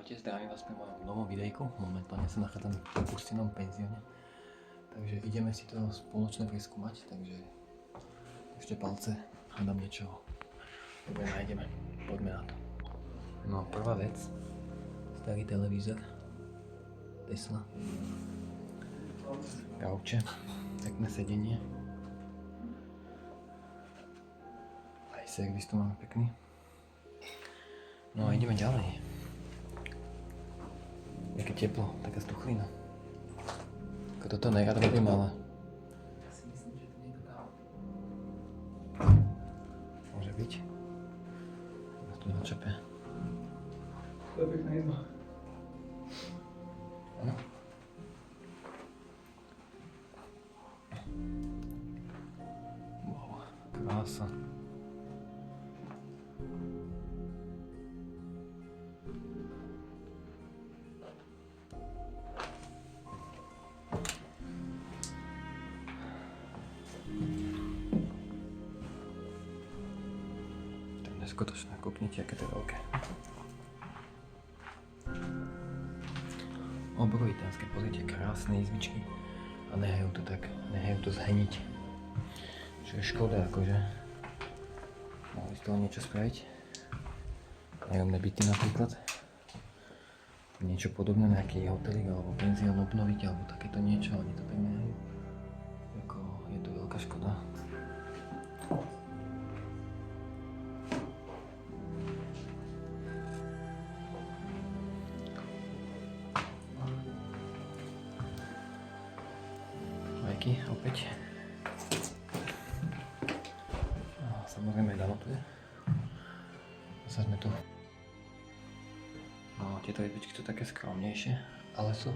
Čaute, zdravím vás pri mojom novom videjku. Momentálne sa nachádzam v opustenom penzióne. Takže ideme si to spoločne preskúmať, takže ešte palce, hádam niečo dobre nájdeme. Poďme na to. No, prvá vec, starý televízor, Tesla, gauče, pekné sedenie. Aj servis tu máme pekný. No a ideme ďalej. Jaké teplo, taká stuchlina. Ako toto nerad robím, ale ja si myslím, že to nie je to káva. Môže byť. Nás tu načape. To je pekná izba. Áno. Wow, krása. Neskutočné, kúknite, aké to je veľké. Obrovitánske, pozrite, krásne izbičky. A nehajú to tak, nehajú to zheniť. Čo je škoda, akože. Mohli z toho niečo spraviť. Nájomné byty napríklad. Niečo podobné, nejaký hotelik alebo penzión obnoviť, alebo takéto niečo, oni to tak nehajú. Jako, je to veľká škoda. Opäť. A samozrejme dalo tu je. Zasaďme tu. No, tieto izbičky sú také skromnejšie, ale sú.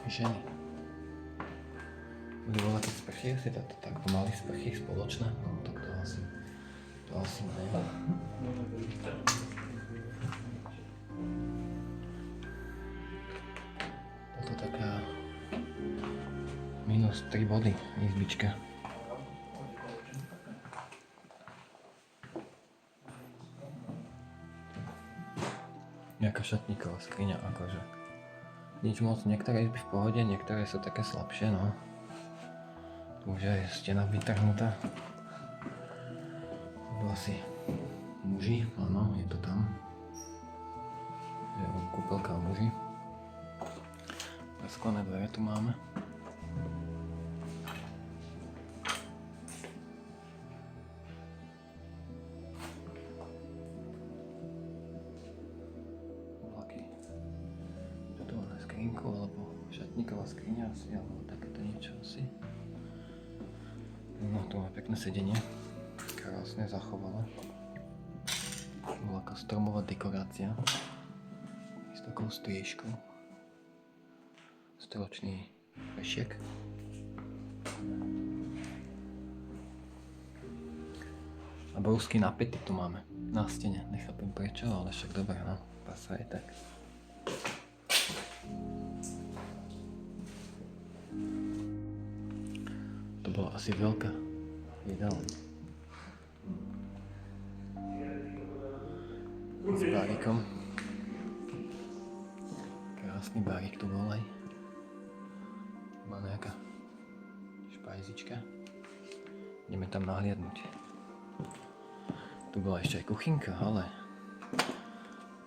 Ženy. Budú voľaké sprchy, asi to tak pomaly sprchy spoločné, no tak to asi ne. Toto taká minus 3 body izbička. Nejaká šatníková skriňa, akože. Nič moc, niektoré izby v pohode, niektoré sú také slabšie, no. Tu už je stena vytrhnutá. Tu asi muži, áno, je to tam. Je kúpelka a muži. Presklené dvere tu máme. Alebo šatníková skriňa asi, alebo takéto niečo asi. No tu má pekné sedenie, krásne zachovalé. Bola taká stromová dekorácia s takou striežkou. Storočný vešiek. A brúsky napäty tu máme na stene, nechápem prečo, ale však dobre, no, pasa je tak. To bola asi veľká jedálňa. S bárikom. Krásny bárik tu bol aj. Má nejaká špajzička. Ideme tam nahliadnúť. Tu bola ešte aj kuchynka, ale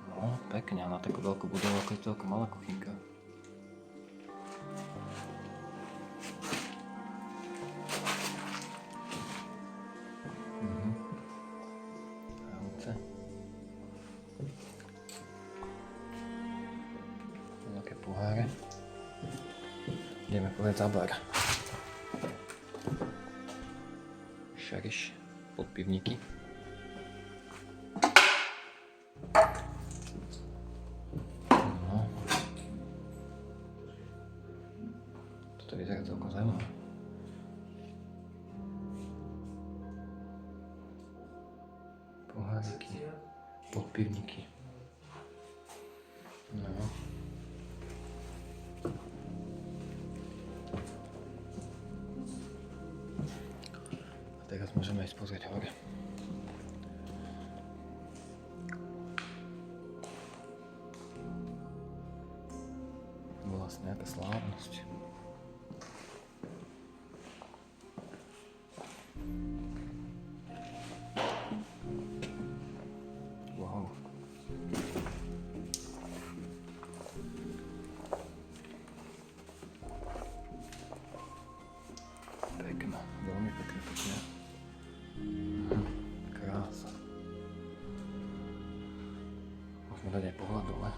no, pekne, na takú veľkú budovu, ako je to veľká malá kuchynka. Veľké poháre. Ideme povedať za bar. Šariš, podpivníky. No. Toto vyzerá celkom zaujímavé. podpivníky. No. A teraz môžeme ísť pozrieť hore. Bola asi nejaká slávnosť. Wow. Pekná, veľmi pekná. Krása. Môžeme dať aj pohľad dole.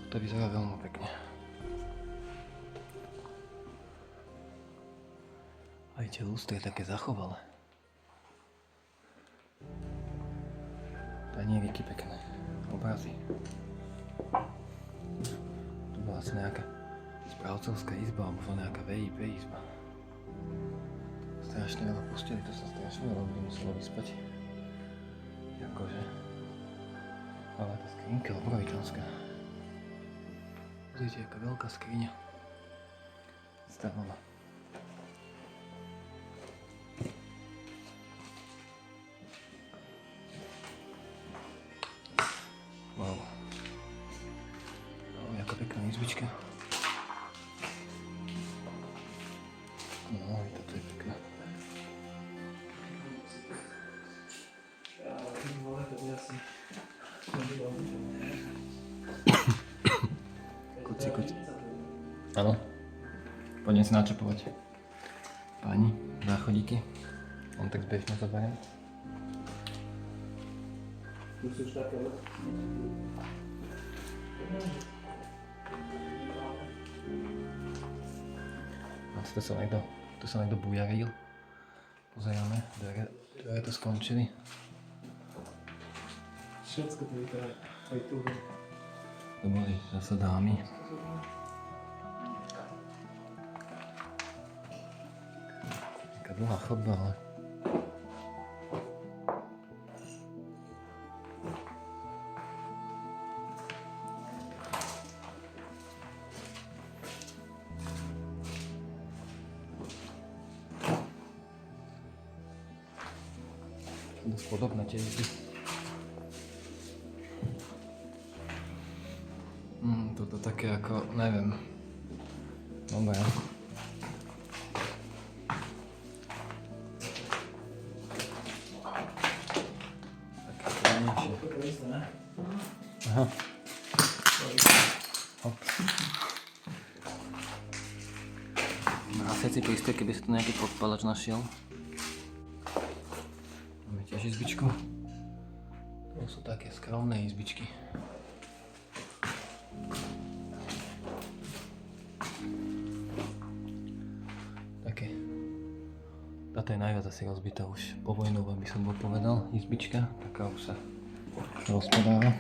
Toto vyzerá veľmi pekne. Aj tie lustre také zachovalé. Panieriky pekné. Obrazy. Tu bola asi nejaká správcovská izba, alebo nejaká VIP izba. Strašne veľa posteli, to sa strašne veľa ľudí muselo vyspať. Akože. Ale tá skrinka obrovitánska. Pozrite, aká veľká skriňa. Stávala. Wow. No, jaká pekná izbička. No, i toto je pekná. Kuci. Áno. Poďme si načapovať. Páni, záchodíky. On tak zbežne zoberiem. Tu sú už také Tu sa niekto bujaril. Pozeráme, dvere to skončili. všetko to vypadá aj tu. To boli zase dámy. Taká dlhá chodba, ale... Dosť podobné tie izby. Toto také ako, neviem. Dobre. Také pevnejšie. Aha. Hop. Mrásiaci prístroj, keby sa tu nejaký podpalač našiel. Máme tiež izbičku. To sú také skromné izbičky. Také. Táto je najviac asi rozbitá už povojnová, by som bol povedal, izbička. Taká už sa rozpadáva.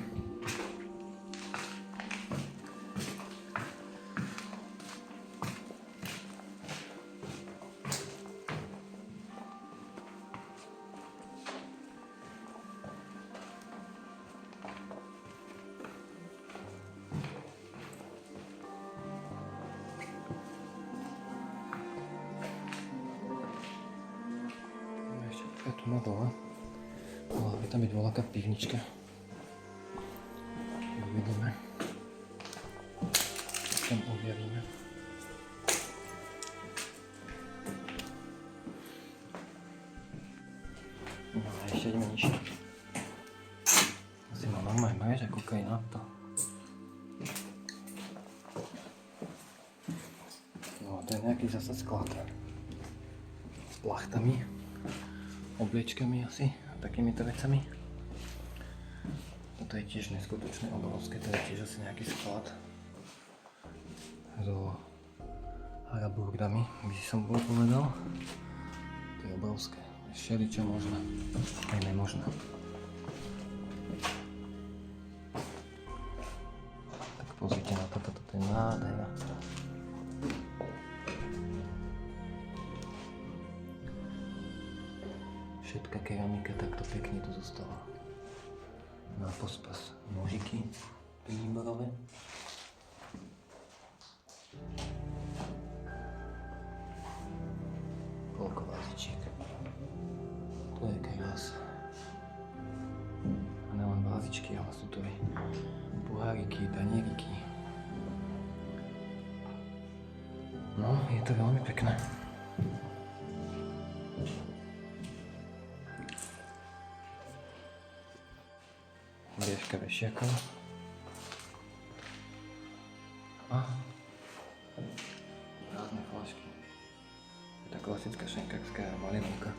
Tu na dole. Mala by tam byť voľaká pivnička. Uvidíme. Tam objavíme. No a ešte ideme nižšie. Asi má normálne mrež a kúkaj na to. No to je nejaký zase sklad. S plachtami. Obliečkami asi a takýmito vecami. Toto je tiež neskutočné obrovské, to je tiež asi nejaký sklad so haraburdami, by som bol povedal. To je obrovské, všeličo možno, aj nemožno. Tak pozrite na toto, toto je nádhera. Všetká keramika takto pekne tu zostala. Na pospas nožiky výborové. Koľko vázičiek. To je krása. A nelen vázičky, ale sú to aj poháriky, tanieriky. No, je to veľmi pekné. Riežka vešiakov. A rázne flašky. Je to klasická šenkarská malinovka.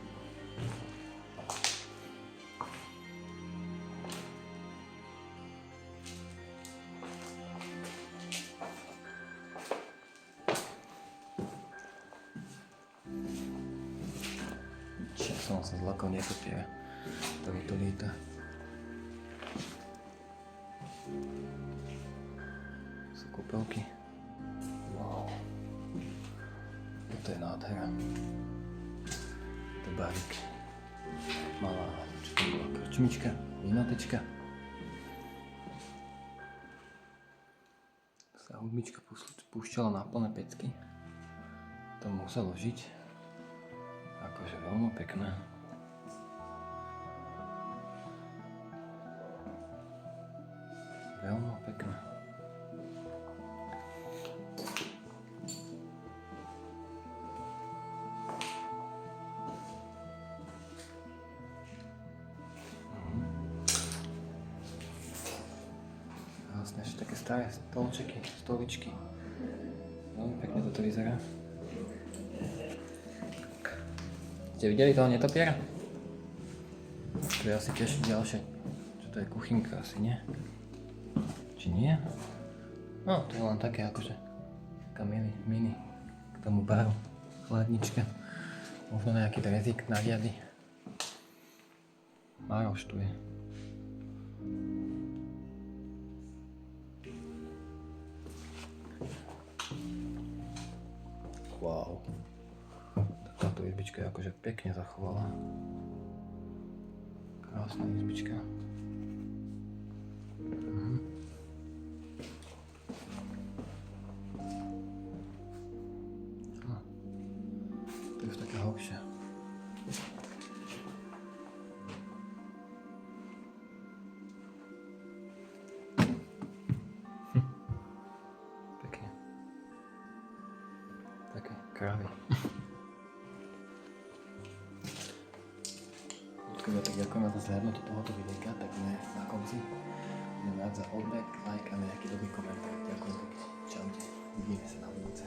Som sa zlakol netopiera, ktorý to lieta. Sú kúpelky. Wow. Toto je nádhera. To barík. Malá, čo to bola, krčmička, vinotečka. Sa hudbička púšťala na plné pecky. To muselo žiť. Akože veľmi pekné. Veľmi pekné. Vlastne ešte také staré stolčeky, stoličky. Veľmi pekne toto vyzerá. Ste videli toho netopiera? To je asi tiež ďalšie. Čo to je kuchynka asi, nie? Či nie? No, to je len také akože taká mini k tomu baru, chladnička. Možno nejaký drezík na riady. Maroš tu je. Wow. Táto izbička je akože pekne zachovala. Krásna izbička. To je už taká hlbšia. Pekne. Také krávy. Tak ďakujem za zhľadnutie tohoto videjka, tak na konci budem rád za odber, like a nejaký dobrý komentár. Ďakujem pekne. Čaute. Vidíme sa na budúce.